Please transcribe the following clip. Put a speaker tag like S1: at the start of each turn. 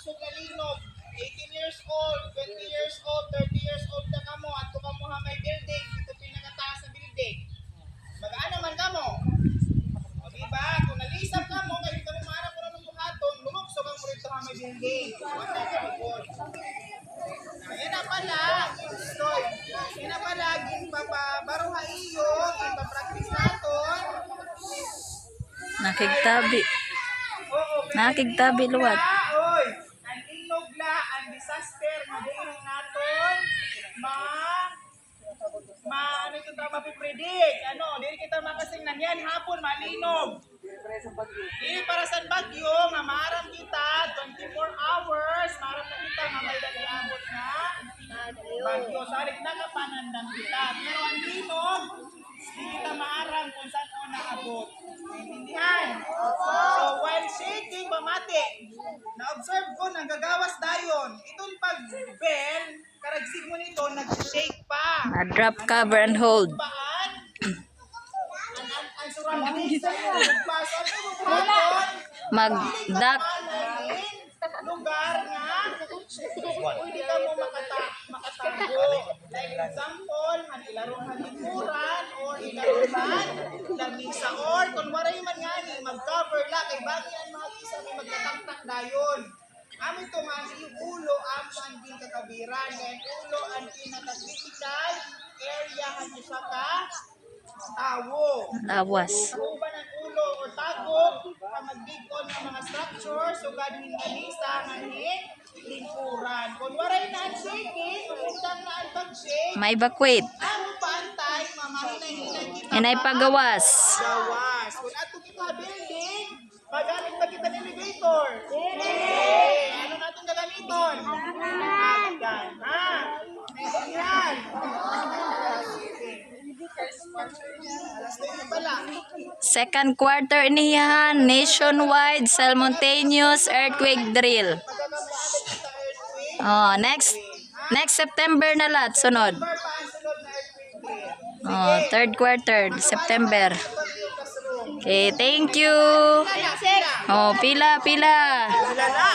S1: kusog na linog. 18 years old, 20 years old, 30 years old na kamo at kung kamo ha may building, dito pinakataas na building. Mag-ano man kamo? O diba? Kung nalisap kamo, kayo dito mo maarap ko na ng buhaton, bumuksog ang murito ha may building. Wala ka magod. Yan na pala, Stoy. Yan na pala, ginpapabaro ha iyo, ginpapractice naton.
S2: Nakigtabi. Nakigtabi luwat.
S1: Oy, ang inogla, ang disaster, madiin naton, ano ito tama pipredict? Ano, dili kita makasingnan yan, hapon, malinog. Dili para sa bagyo, nga maram kita, 24 hours, maram na kita, nga may daliabot na bagyo. Salit na kapanandang kita. Pero ang linog, hindi kita maarang kung saan o naabot. Naintindihan? So, while shaking, pamati, na-observe ko, nanggagawas dayon. Itong pag-bell, karagsig mo nito, nag-shake pa.
S2: Drop, cover, and hold.
S1: Paan? Ang surrounding sa pagpasok mo buhaton.
S2: Mag-duck.
S1: Lugar nga pwede ka mo makatago. Like example, ilarong halikuran or ilaruman lamisa or kung waray man nga ni mag-cover la kay bagay ang mga isa ni magkataktak dayon. Amin to nga yung ulo ang din kakabiran kaya ulo ang pinaka-critical area hanyo sa tawo.
S2: Lawas.
S1: Uban ang ulo o tagok ang mag-dig-on ng mga structures so ganin ganisa nganin lingkuran. Kung waray na ang shaking, kung na ang pag-shake,
S2: May evacuate.
S1: ang paantay, mamahinay-hinay kita.
S2: Yan ay pagawas.
S1: Gawas. Kung ato kita building, magamit ba kita ng elevator? Ano natin gagamiton? Hagdan. Ha? Yan.
S2: Second quarter inihan, nationwide simultaneous earthquake drill. Oh, next September na lahat sunod. Oh, third quarter, September. Okay, thank you. Oh, pila.
S1: Lala.